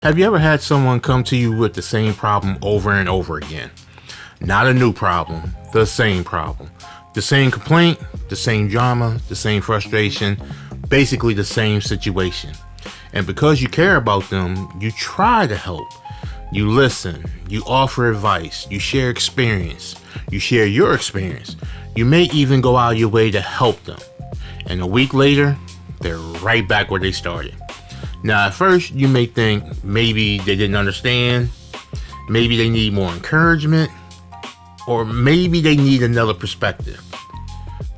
Have you ever had someone come to you with the same problem over and over again? Not a new problem, the same problem. The same complaint, the same drama, the same frustration, basically the same situation. And because you care about them, you try to help. You listen, you offer advice, you share experience, you share your experience. You may even go out of your way to help them. And a week later, they're right back where they started. Now, at first, you may think maybe they didn't understand, maybe they need more encouragement, or maybe they need another perspective.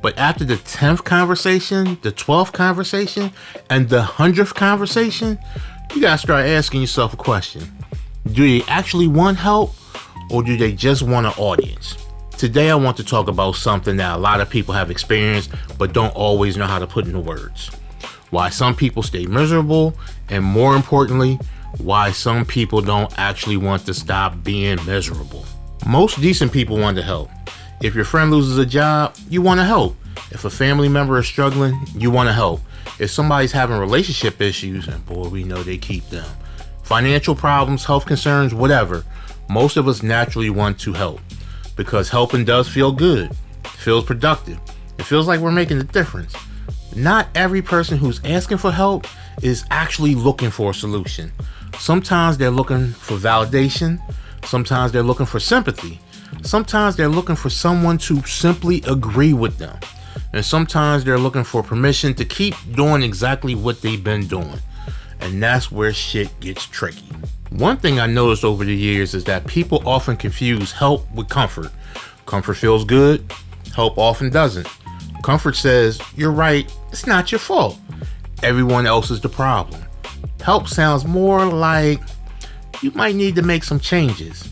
But after the 10th conversation, the 12th conversation, and the 100th conversation, you gotta start asking yourself a question. Do they actually want help, or do they just want an audience? Today, I want to talk about something that a lot of people have experienced, but don't always know how to put into words. Why some people stay miserable, and more importantly, why some people don't actually want to stop being miserable. Most decent people want to help. If your friend loses a job, you want to help. If a family member is struggling, you want to help. If somebody's having relationship issues, and boy, we know they keep them. Financial problems, health concerns, whatever. Most of us naturally want to help because helping does feel good. It feels productive. It feels like we're making a difference. Not every person who's asking for help is actually looking for a solution. Sometimes they're looking for validation. Sometimes they're looking for sympathy. Sometimes they're looking for someone to simply agree with them. And sometimes they're looking for permission to keep doing exactly what they've been doing. And that's where shit gets tricky. One thing I noticed over the years is that people often confuse help with comfort. Comfort feels good. Help often doesn't. Comfort says, you're right, it's not your fault. Everyone else is the problem. Help sounds more like you might need to make some changes.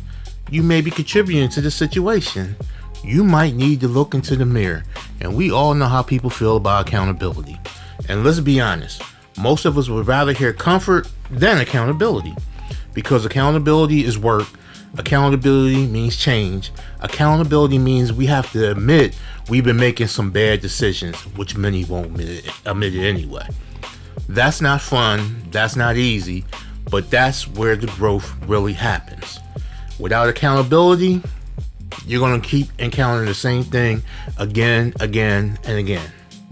You may be contributing to the situation. You might need to look into the mirror. And we all know how people feel about accountability. And let's be honest, most of us would rather hear comfort than accountability. Because accountability is work. Accountability means change. Accountability means we have to admit we've been making some bad decisions, which many won't admit it anyway. That's not fun, that's not easy, but that's where the growth really happens. Without accountability, you're going to keep encountering the same thing again, and again.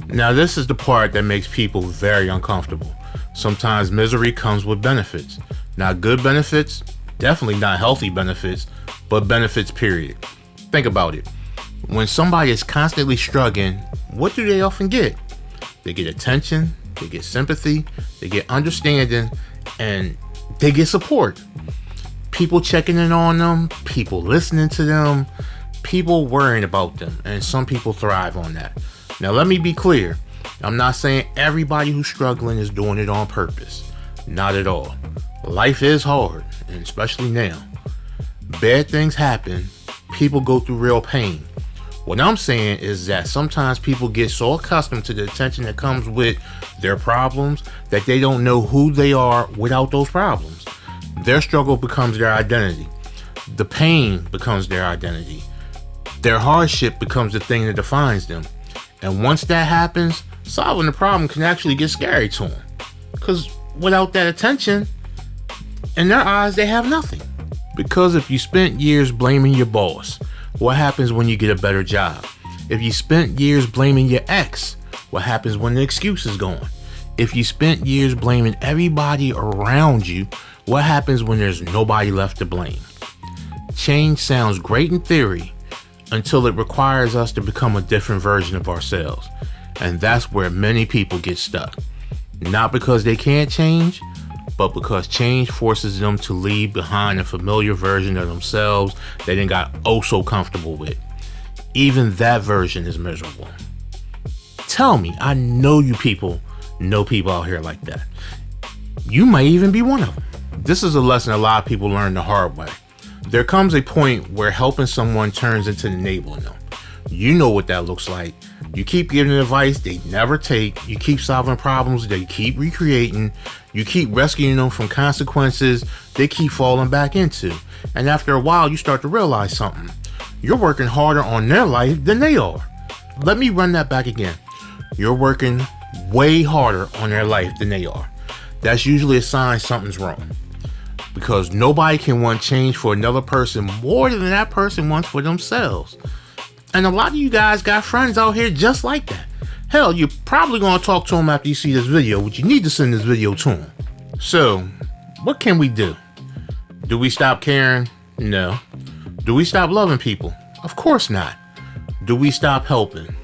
Now, this is the part that makes people very uncomfortable. Sometimes misery comes with benefits. Not good benefits, definitely not healthy benefits, but benefits period. Think about it. When somebody is constantly struggling, what do they often get? They get attention, they get sympathy, they get understanding, and they get support. People checking in on them, people listening to them, people worrying about them, and some people thrive on that. Now let me be clear, I'm not saying everybody who's struggling is doing it on purpose. Not at all. Life is hard, and especially now. Bad things happen, people go through real pain. What I'm saying is that sometimes people get so accustomed to the attention that comes with their problems that they don't know who they are without those problems. Their struggle becomes their identity. The pain becomes their identity. Their hardship becomes the thing that defines them. And once that happens, solving the problem can actually get scary to them. Because without that attention, in their eyes, they have nothing. Because if you spent years blaming your boss, what happens when you get a better job? If you spent years blaming your ex, what happens when the excuse is gone? If you spent years blaming everybody around you, what happens when there's nobody left to blame? Change sounds great in theory until it requires us to become a different version of ourselves. And that's where many people get stuck. Not because they can't change, but because change forces them to leave behind a familiar version of themselves they didn't got oh so comfortable with. Even that version is miserable. Tell me, I know you people know people out here like that. You might even be one of them. This is a lesson a lot of people learn the hard way. There comes a point where helping someone turns into enabling them. You know what that looks like. You keep giving advice they never take. You keep solving problems they keep recreating. You keep rescuing them from consequences they keep falling back into. And after a while, you start to realize something. You're working harder on their life than they are. Let me run that back again. You're working way harder on their life than they are. That's usually a sign something's wrong. because nobody can want change for another person more than that person wants for themselves. And a lot of you guys got friends out here just like that. Hell, you're probably going to talk to them after you see this video, but you need to send this video to them. So, what can we do? Do we stop caring? No. Do we stop loving people? Of course not. Do we stop helping?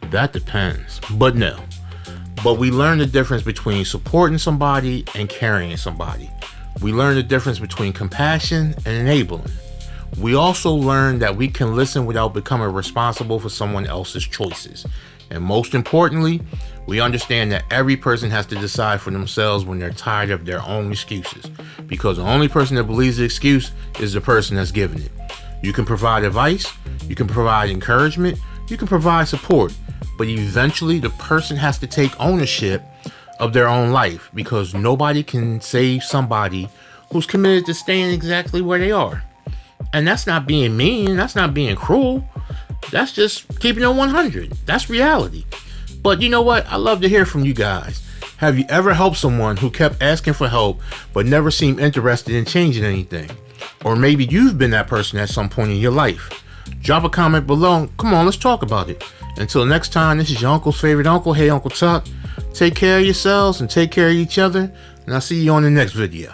That depends, but no. But we learn the difference between supporting somebody and carrying somebody. We learn the difference between compassion and enabling. We also learn that we can listen without becoming responsible for someone else's choices. And most importantly, we understand that every person has to decide for themselves when they're tired of their own excuses. Because the only person that believes the excuse is the person that's giving it. You can provide advice, you can provide encouragement, you can provide support, but eventually the person has to take ownership of their own life, because nobody can save somebody who's committed to staying exactly where they are. And that's not being mean, that's not being cruel. That's just keeping it 100. That's reality. But you know what? I love to hear from you guys. Have you ever helped someone who kept asking for help but never seemed interested in changing anything? Or maybe you've been that person at some point in your life. Drop a comment below. Come on, let's talk about it. Until next time, this is your uncle's favorite uncle. Hey, Uncle Tuck. Take care of yourselves and take care of each other. And I'll see you on the next video.